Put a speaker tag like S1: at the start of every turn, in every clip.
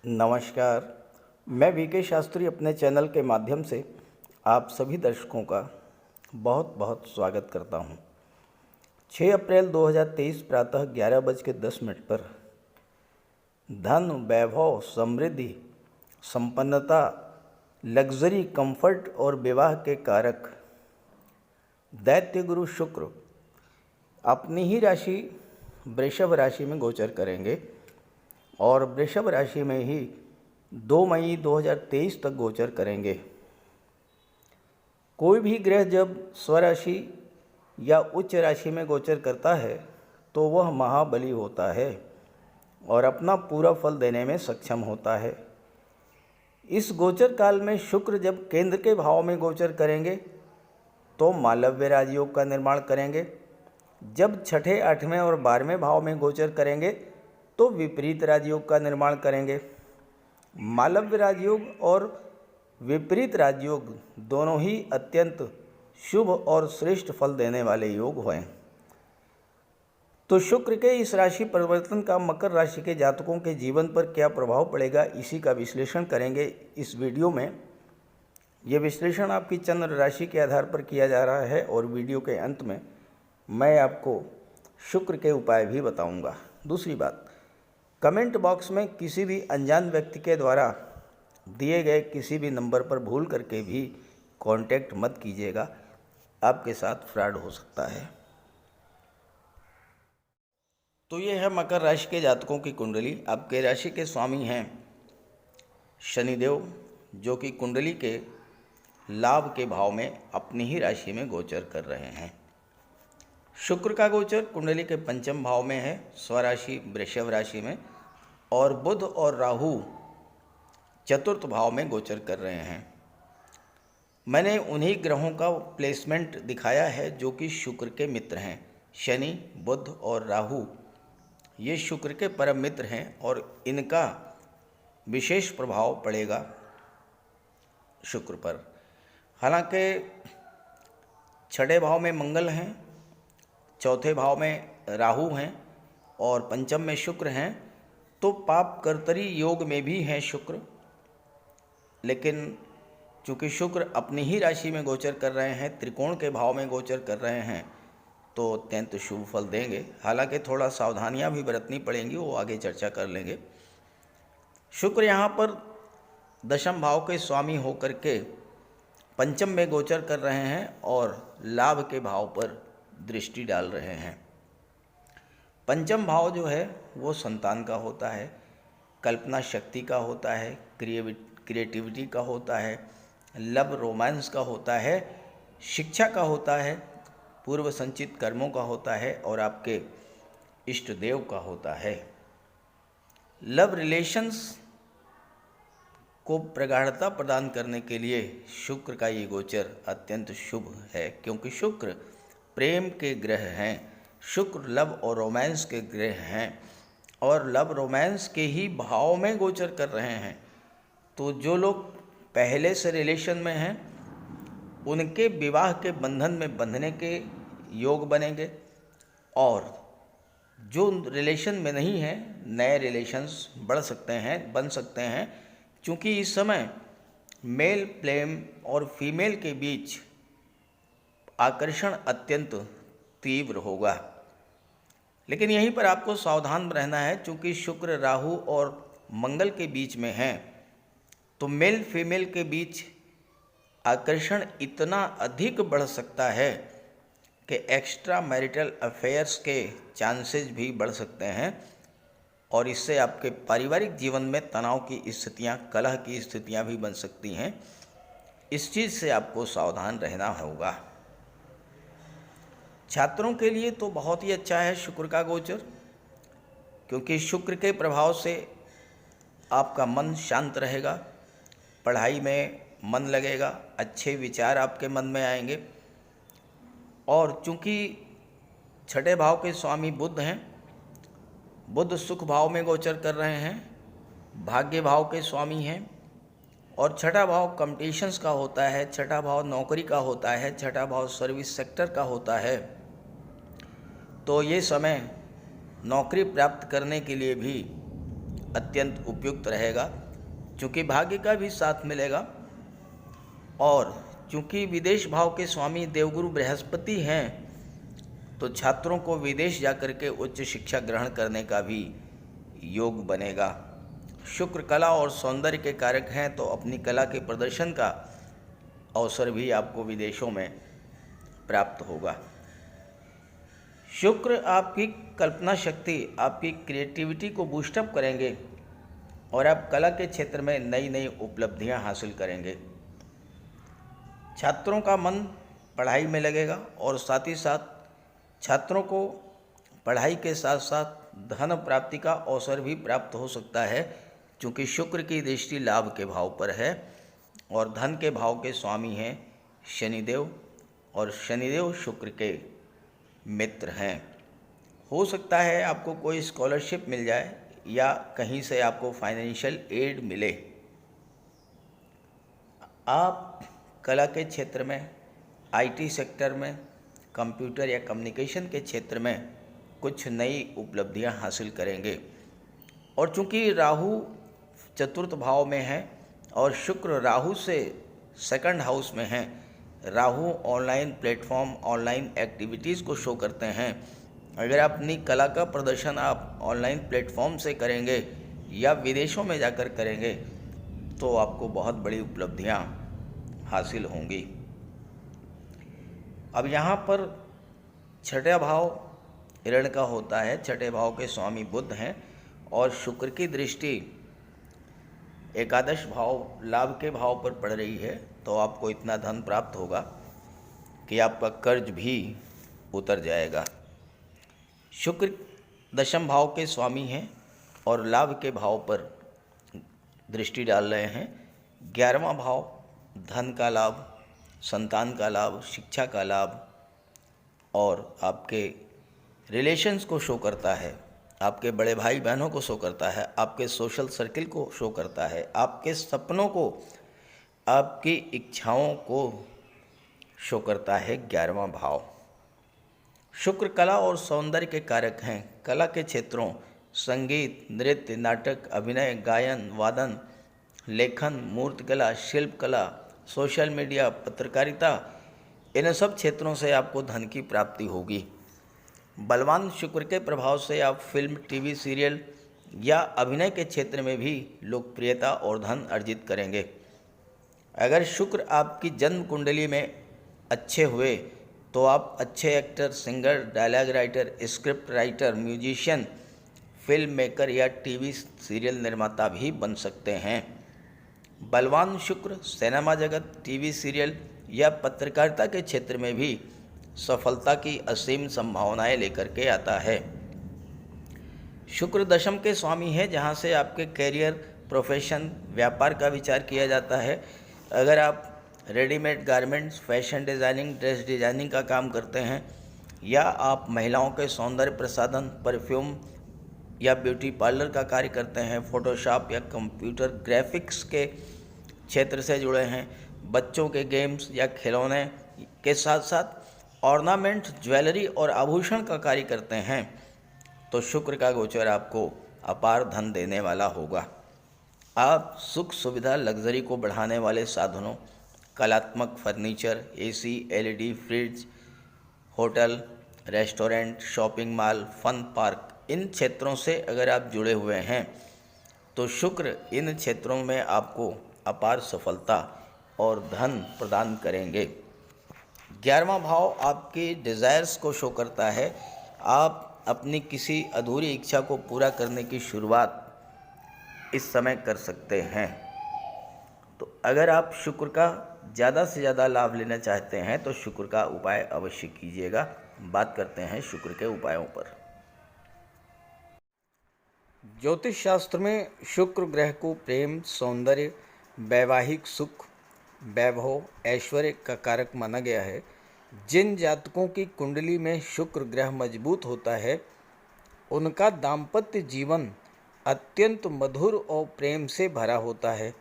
S1: नमस्कार। मैं वीके शास्त्री अपने चैनल के माध्यम से आप सभी दर्शकों का बहुत बहुत स्वागत करता हूं। 6 अप्रैल 2023 प्रातः 11:10 पर धन, वैभव, समृद्धि, संपन्नता, लग्जरी, कंफर्ट और विवाह के कारक दैत्य गुरु शुक्र अपनी ही राशि वृषभ राशि में गोचर करेंगे और वृषभ राशि में ही 2 मई 2023 तक गोचर करेंगे। कोई भी ग्रह जब स्वराशि या उच्च राशि में गोचर करता है तो वह महाबली होता है और अपना पूरा फल देने में सक्षम होता है। इस गोचर काल में शुक्र जब केंद्र के भाव में गोचर करेंगे तो मालव्य राजयोग का निर्माण करेंगे। जब छठे, 8वें और 12वें भाव में गोचर करेंगे तो विपरीत राजयोग का निर्माण करेंगे। मालव्य राजयोग और विपरीत राजयोग दोनों ही अत्यंत शुभ और श्रेष्ठ फल देने वाले योग हैं। तो शुक्र के इस राशि परिवर्तन का मकर राशि के जातकों के जीवन पर क्या प्रभाव पड़ेगा, इसी का विश्लेषण करेंगे इस वीडियो में। यह विश्लेषण आपकी चंद्र राशि के आधार पर किया जा रहा है और वीडियो के अंत में मैं आपको शुक्र के उपाय भी बताऊंगा। दूसरी बात, कमेंट बॉक्स में किसी भी अनजान व्यक्ति के द्वारा दिए गए किसी भी नंबर पर भूल करके भी कांटेक्ट मत कीजिएगा, आपके साथ फ्रॉड हो सकता है। तो ये है मकर राशि के जातकों की कुंडली। आपके राशि के स्वामी हैं शनिदेव, जो कि कुंडली के लाभ के भाव में अपनी ही राशि में गोचर कर रहे हैं। शुक्र का गोचर कुंडली के पंचम भाव में है, स्वराशि वृषभ राशि में, और बुध और राहु चतुर्थ भाव में गोचर कर रहे हैं। मैंने उन्हीं ग्रहों का प्लेसमेंट दिखाया है जो कि शुक्र के मित्र हैं। शनि, बुध और राहु ये शुक्र के परम मित्र हैं और इनका विशेष प्रभाव पड़ेगा शुक्र पर। हालांकि छठे भाव में मंगल हैं, चौथे भाव में राहु हैं और पंचम में शुक्र हैं, तो पाप कर्तरी योग में भी हैं शुक्र। लेकिन चूँकि शुक्र अपनी ही राशि में गोचर कर रहे हैं, त्रिकोण के भाव में गोचर कर रहे हैं, तो अत्यंत शुभ फल देंगे। हालांकि थोड़ा सावधानियां भी बरतनी पड़ेंगी, वो आगे चर्चा कर लेंगे। शुक्र यहाँ पर दशम भाव के स्वामी होकर के पंचम में गोचर कर रहे हैं और लाभ के भाव पर दृष्टि डाल रहे हैं। पंचम भाव जो है वो संतान का होता है, कल्पना शक्ति का होता है, क्रिएटिविटी का होता है, लव रोमांस का होता है, शिक्षा का होता है, पूर्व संचित कर्मों का होता है और आपके इष्ट देव का होता है। लव रिलेशंस को प्रगाढ़ता प्रदान करने के लिए शुक्र का ये गोचर अत्यंत शुभ है, क्योंकि शुक्र प्रेम के ग्रह हैं, शुक्र लव और रोमांस के ग्रह हैं और लव रोमांस के ही भाव में गोचर कर रहे हैं। तो जो लोग पहले से रिलेशन में हैं उनके विवाह के बंधन में बंधने के योग बनेंगे, और जो रिलेशन में नहीं हैं नए रिलेशंस बढ़ सकते हैं, बन सकते हैं, क्योंकि इस समय मेल प्रेम और फीमेल के बीच आकर्षण अत्यंत तीव्र होगा। लेकिन यहीं पर आपको सावधान रहना है, क्योंकि शुक्र राहु और मंगल के बीच में हैं, तो मेल फीमेल के बीच आकर्षण इतना अधिक बढ़ सकता है कि एक्स्ट्रा मैरिटल अफेयर्स के चांसेस भी बढ़ सकते हैं और इससे आपके पारिवारिक जीवन में तनाव की स्थितियां, कलह की स्थितियां भी बन सकती हैं। इस चीज़ से आपको सावधान रहना होगा। छात्रों के लिए तो बहुत ही अच्छा है शुक्र का गोचर, क्योंकि शुक्र के प्रभाव से आपका मन शांत रहेगा, पढ़ाई में मन लगेगा, अच्छे विचार आपके मन में आएंगे। और चूँकि छठे भाव के स्वामी बुध हैं, बुध सुख भाव में गोचर कर रहे हैं, भाग्य भाव के स्वामी हैं, और छठा भाव कॉम्पिटिशन्स का होता है, छठा भाव नौकरी का होता है, छठा भाव सर्विस सेक्टर का होता है। तो ये समय नौकरी प्राप्त करने के लिए भी अत्यंत उपयुक्त रहेगा, चूँकि भाग्य का भी साथ मिलेगा। और चूँकि विदेश भाव के स्वामी देवगुरु बृहस्पति हैं, तो छात्रों को विदेश जाकर के उच्च शिक्षा ग्रहण करने का भी योग बनेगा। शुक्र कला और सौंदर्य के कारक हैं, तो अपनी कला के प्रदर्शन का अवसर भी आपको विदेशों में प्राप्त होगा। शुक्र आपकी कल्पना शक्ति, आपकी क्रिएटिविटी को बूस्टअप करेंगे और आप कला के क्षेत्र में नई नई उपलब्धियां हासिल करेंगे। छात्रों का मन पढ़ाई में लगेगा और साथ ही साथ छात्रों को पढ़ाई के साथ साथ धन प्राप्ति का अवसर भी प्राप्त हो सकता है, क्योंकि शुक्र की दृष्टि लाभ के भाव पर है और धन के भाव के स्वामी हैं शनिदेव, और शनिदेव शुक्र के मित्र हैं। हो सकता है आपको कोई स्कॉलरशिप मिल जाए या कहीं से आपको फाइनेंशियल एड मिले। आप कला के क्षेत्र में, आईटी सेक्टर में, कंप्यूटर या कम्युनिकेशन के क्षेत्र में कुछ नई उपलब्धियां हासिल करेंगे। और चूंकि राहु चतुर्थ भाव में है और शुक्र राहु से सेकंड हाउस में है, Rahu online platform, online activities को शो करते हैं। अगर आप अपनी कला का प्रदर्शन आप ऑनलाइन प्लेटफॉर्म से करेंगे या विदेशों में जाकर करेंगे, तो आपको बहुत बड़ी उपलब्धियां हासिल होंगी। अब यहाँ पर छठा भाव ऋण का होता है, छठे भाव के स्वामी बुध हैं और शुक्र की दृष्टि एकादश भाव लाभ के भाव पर पड़ रही है, तो आपको इतना धन प्राप्त होगा कि आपका कर्ज भी उतर जाएगा। शुक्र दशम भाव के स्वामी हैं और लाभ के भाव पर दृष्टि डाल रहे हैं। 11वां भाव धन का लाभ, संतान का लाभ, शिक्षा का लाभ और आपके रिलेशंस को शो करता है, आपके बड़े भाई बहनों को शो करता है, आपके सोशल सर्किल को शो करता है, आपके सपनों को, आपकी इच्छाओं को शो करता है 11वां भाव। शुक्र कला और सौंदर्य के कारक हैं। कला के क्षेत्रों संगीत, नृत्य, नाटक, अभिनय, गायन, वादन, लेखन, मूर्तिकला, शिल्पकला, सोशल मीडिया, पत्रकारिता, इन सब क्षेत्रों से आपको धन की प्राप्ति होगी। बलवान शुक्र के प्रभाव से आप फिल्म, टीवी सीरियल या अभिनय के क्षेत्र में भी लोकप्रियता और धन अर्जित करेंगे। अगर शुक्र आपकी जन्म कुंडली में अच्छे हुए तो आप अच्छे actor, singer, dialogue writer, script writer, musician, film maker या टीवी सीरियल निर्माता भी बन सकते हैं। बलवान शुक्र सिनेमा जगत, टीवी सीरियल या पत्रकारिता के क्षेत्र में भी सफलता की असीम संभावनाएं लेकर के आता है। शुक्र दशम के स्वामी है, जहां से आपके कैरियर, प्रोफेशन, व्यापार का विचार किया जाता है। अगर आप readymade garments, fashion designing, dress designing का काम करते हैं या आप महिलाओं के सौंदर्य प्रसाधन, परफ्यूम या ब्यूटी पार्लर का कार्य करते हैं, फोटोशॉप या कंप्यूटर ग्राफिक्स के क्षेत्र से जुड़े हैं, बच्चों के गेम्स या खिलौने के साथ साथ ऑर्नामेंट, ज्वेलरी और आभूषण का कार्य करते हैं, तो शुक्र का गोचर आपको अपार धन देने वाला होगा। आप सुख सुविधा, लग्जरी को बढ़ाने वाले साधनों, कलात्मक furniture, AC, LED, fridge, hotel, restaurant, shopping mall, fun park, इन क्षेत्रों से अगर आप जुड़े हुए हैं तो शुक्र इन क्षेत्रों में आपको अपार सफलता और धन प्रदान करेंगे। 11वां भाव आपकी डिज़ायर्स को शो करता है। आप अपनी किसी अधूरी इच्छा को पूरा करने की शुरुआत इस समय कर सकते हैं। तो अगर आप शुक्र का ज़्यादा से ज़्यादा लाभ लेना चाहते हैं तो शुक्र का उपाय अवश्य कीजिएगा। बात करते हैं शुक्र के उपायों पर। ज्योतिष शास्त्र में शुक्र ग्रह को प्रेम, सौंदर्य, वैवाहिक सुख, वैभव, ऐश्वर्य का कारक माना गया है। जिन जातकों की कुंडली में शुक्र ग्रह मजबूत होता है उनका दाम्पत्य जीवन अत्यंत मधुर और प्रेम से भरा होता है।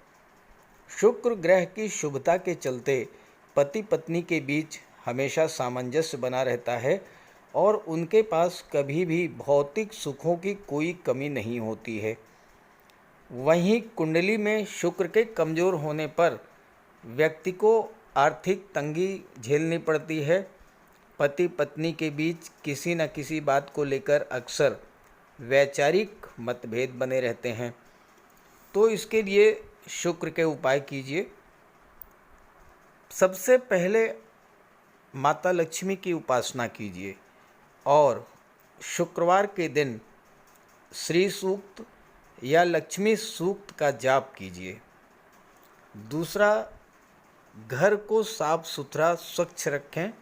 S1: शुक्र ग्रह की शुभता के चलते पति पत्नी के बीच हमेशा सामंजस्य बना रहता है और उनके पास कभी भी भौतिक सुखों की कोई कमी नहीं होती है। वहीं कुंडली में शुक्र के कमज़ोर होने पर व्यक्ति को आर्थिक तंगी झेलनी पड़ती है। पति पत्नी के बीच किसी न किसी बात को लेकर अक्सर वैचारिक मतभेद बने रहते हैं। तो इसके लिए शुक्र के उपाय कीजिए। सबसे पहले माता लक्ष्मी की उपासना कीजिए और शुक्रवार के दिन श्री सूक्त या लक्ष्मी सूक्त का जाप कीजिए। दूसरा, घर को साफ सुथरा स्वच्छ रखें,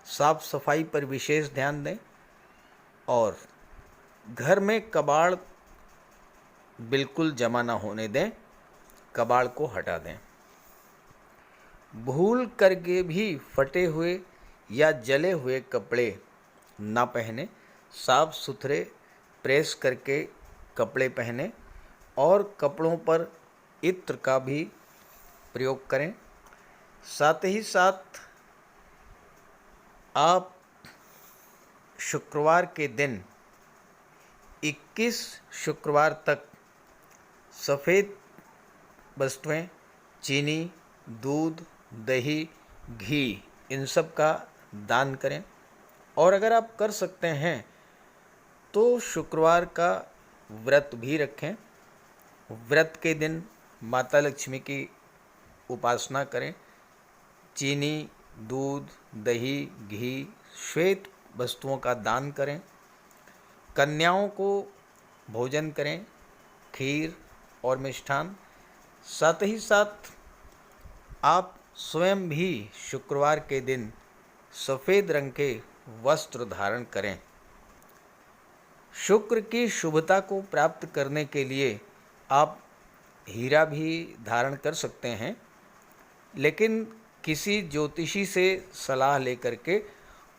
S1: साफ सफाई पर विशेष ध्यान दें और घर में कबाड़ बिल्कुल जमा ना होने दें, कबाड़ को हटा दें। भूल करके भी फटे हुए या जले हुए कपड़े ना पहने, साफ सुथरे प्रेस करके कपड़े पहने और कपड़ों पर इत्र का भी प्रयोग करें। साथ ही साथ आप शुक्रवार के दिन 21 शुक्रवार तक सफ़ेद वस्तुएं, चीनी, दूध, दही, घी, इन सब का दान करें। और अगर आप कर सकते हैं तो शुक्रवार का व्रत भी रखें। व्रत के दिन माता लक्ष्मी की उपासना करें। चीनी, दूध, दही, घी, श्वेत वस्तुओं का दान करें। कन्याओं को भोजन करें, खीर और मिष्ठान। साथ ही साथ आप स्वयं भी शुक्रवार के दिन सफ़ेद रंग के वस्त्र धारण करें। शुक्र की शुभता को प्राप्त करने के लिए आप हीरा भी धारण कर सकते हैं, लेकिन किसी ज्योतिषी से सलाह लेकर के,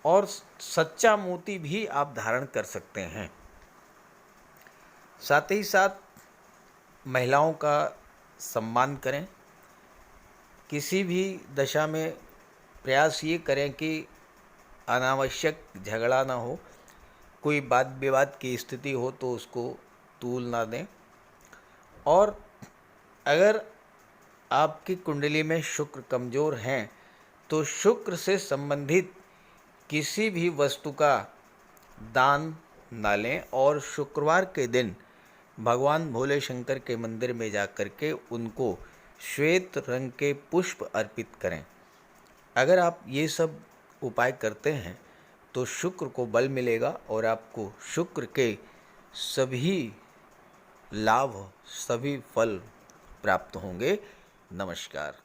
S1: और सच्चा मोती भी आप धारण कर सकते हैं। साथ ही साथ महिलाओं का सम्मान करें। किसी भी दशा में प्रयास ये करें कि अनावश्यक झगड़ा ना हो, कोई वाद विवाद की स्थिति हो तो उसको तूल ना दें। और अगर आपकी कुंडली में शुक्र कमज़ोर हैं तो शुक्र से संबंधित किसी भी वस्तु का दान ना लें और शुक्रवार के दिन भगवान भोले शंकर के मंदिर में जाकर के उनको श्वेत रंग के पुष्प अर्पित करें। अगर आप ये सब उपाय करते हैं तो शुक्र को बल मिलेगा और आपको शुक्र के सभी लाभ, सभी फल प्राप्त होंगे। नमस्कार।